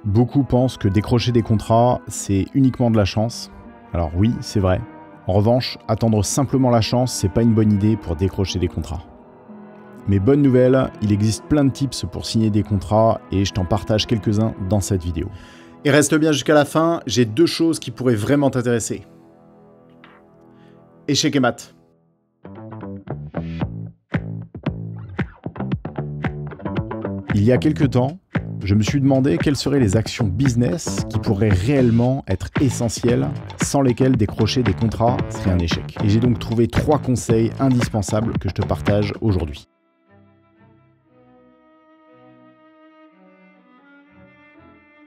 Beaucoup pensent que décrocher des contrats, c'est uniquement de la chance. Alors oui, c'est vrai. En revanche, attendre simplement la chance, c'est pas une bonne idée pour décrocher des contrats. Mais bonne nouvelle, il existe plein de tips pour signer des contrats et je t'en partage quelques-uns dans cette vidéo. Et reste bien jusqu'à la fin, j'ai 2 choses qui pourraient vraiment t'intéresser. Échec et maths. Il y a quelques temps, je me suis demandé quelles seraient les actions business qui pourraient réellement être essentielles, sans lesquelles décrocher des contrats serait un échec. Et j'ai donc trouvé 3 conseils indispensables que je te partage aujourd'hui.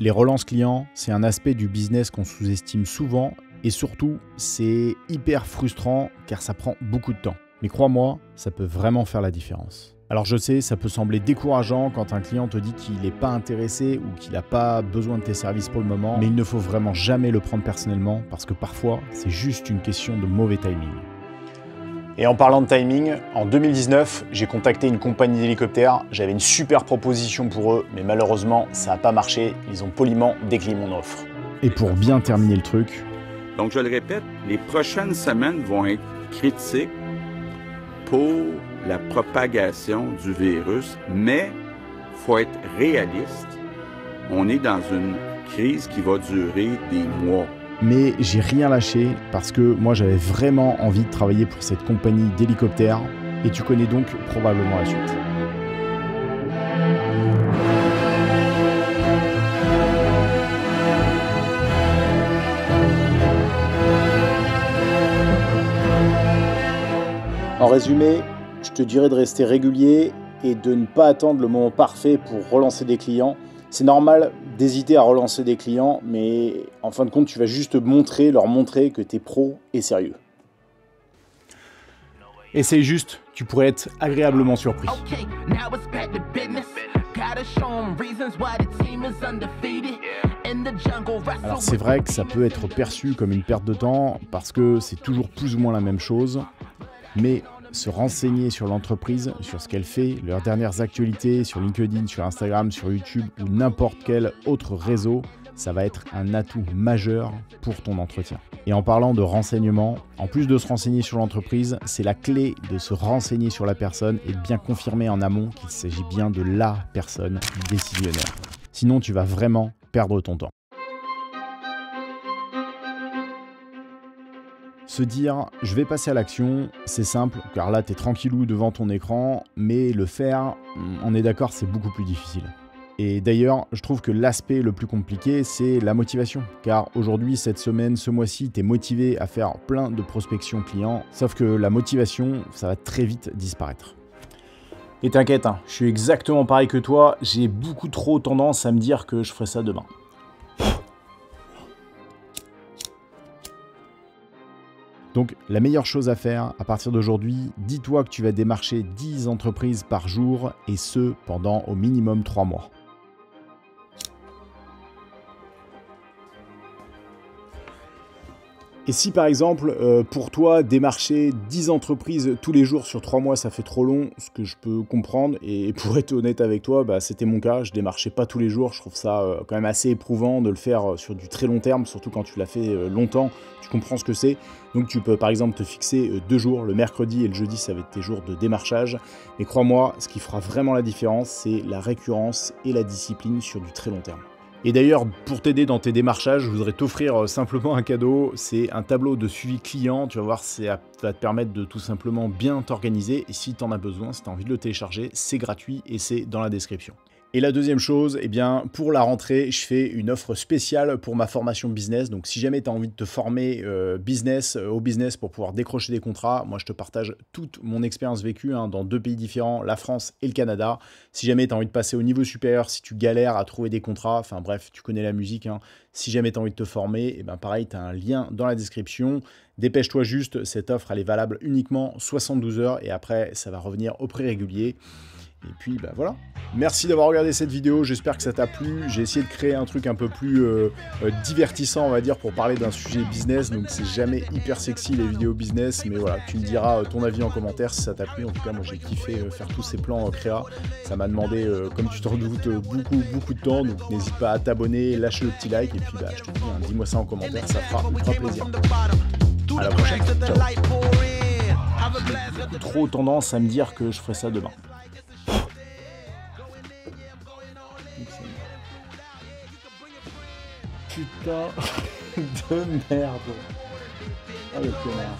Les relances clients, c'est un aspect du business qu'on sous-estime souvent et surtout, c'est hyper frustrant car ça prend beaucoup de temps. Mais crois-moi, ça peut vraiment faire la différence. Alors je sais, ça peut sembler décourageant quand un client te dit qu'il n'est pas intéressé ou qu'il n'a pas besoin de tes services pour le moment, mais il ne faut vraiment jamais le prendre personnellement parce que parfois, c'est juste une question de mauvais timing. Et en parlant de timing, en 2019, j'ai contacté une compagnie d'hélicoptères, j'avais une super proposition pour eux, mais malheureusement, ça n'a pas marché, ils ont poliment décliné mon offre. Et pour bien terminer le truc... Donc je le répète, les prochaines semaines vont être critiques pour la propagation du virus, mais il faut être réaliste. On est dans une crise qui va durer des mois. Mais j'ai rien lâché parce que moi j'avais vraiment envie de travailler pour cette compagnie d'hélicoptères et tu connais donc probablement la suite. En résumé, je te dirais de rester régulier et de ne pas attendre le moment parfait pour relancer des clients. C'est normal d'hésiter à relancer des clients, mais en fin de compte, tu vas juste leur montrer que tu es pro et sérieux. Essaye juste, tu pourrais être agréablement surpris. Alors c'est vrai que ça peut être perçu comme une perte de temps parce que c'est toujours plus ou moins la même chose, mais se renseigner sur l'entreprise, sur ce qu'elle fait, leurs dernières actualités sur LinkedIn, sur Instagram, sur YouTube ou n'importe quel autre réseau, ça va être un atout majeur pour ton entretien. Et en parlant de renseignement, en plus de se renseigner sur l'entreprise, c'est la clé de se renseigner sur la personne et de bien confirmer en amont qu'il s'agit bien de la personne décisionnaire. Sinon, tu vas vraiment perdre ton temps. Se dire « je vais passer à l'action », c'est simple, car là t'es tranquillou devant ton écran, mais le faire, on est d'accord, c'est beaucoup plus difficile. Et d'ailleurs, je trouve que l'aspect le plus compliqué, c'est la motivation. Car aujourd'hui, cette semaine, ce mois-ci, t'es motivé à faire plein de prospection clients, sauf que la motivation, ça va très vite disparaître. Et t'inquiète, je suis exactement pareil que toi, j'ai beaucoup trop tendance à me dire que je ferai ça demain. Donc la meilleure chose à faire à partir d'aujourd'hui, dis-toi que tu vas démarcher 10 entreprises par jour et ce pendant au minimum 3 mois. Et si par exemple, pour toi, démarcher 10 entreprises tous les jours sur 3 mois, ça fait trop long, ce que je peux comprendre, et pour être honnête avec toi, c'était mon cas, je démarchais pas tous les jours, je trouve ça quand même assez éprouvant de le faire sur du très long terme, surtout quand tu l'as fait longtemps, tu comprends ce que c'est. Donc tu peux par exemple te fixer 2 jours, le mercredi et le jeudi, ça va être tes jours de démarchage, mais crois-moi, ce qui fera vraiment la différence, c'est la récurrence et la discipline sur du très long terme. Et d'ailleurs, pour t'aider dans tes démarchages, je voudrais t'offrir simplement un cadeau. C'est un tableau de suivi client. Tu vas voir, ça va te permettre de tout simplement bien t'organiser. Et si tu en as besoin, si tu as envie de le télécharger, c'est gratuit et c'est dans la description. Et la deuxième chose, eh bien, pour la rentrée, je fais une offre spéciale pour ma formation business. Donc, si jamais tu as envie de te former au business pour pouvoir décrocher des contrats, moi, je te partage toute mon expérience vécue dans 2 pays différents, la France et le Canada. Si jamais tu as envie de passer au niveau supérieur, si tu galères à trouver des contrats, enfin bref, tu connais la musique. Si jamais tu as envie de te former, eh bien, pareil, tu as un lien dans la description. Dépêche-toi juste, cette offre, elle est valable uniquement 72 heures et après, ça va revenir au prix régulier. Et puis bah voilà. Merci d'avoir regardé cette vidéo, j'espère que ça t'a plu. J'ai essayé de créer un truc un peu plus divertissant, on va dire, pour parler d'un sujet business. Donc c'est jamais hyper sexy les vidéos business, mais voilà, tu me diras ton avis en commentaire si ça t'a plu. En tout cas, moi j'ai kiffé faire tous ces plans créa. Ça m'a demandé, comme tu t'en doutes, beaucoup de temps. Donc n'hésite pas à t'abonner, lâcher le petit like. Et puis bah je te dis, hein, dis-moi ça en commentaire, ça fera ultra plaisir. À la prochaine, ciao. J'ai trop tendance à me dire que je ferai ça demain. Putain de merde. Ah le connard.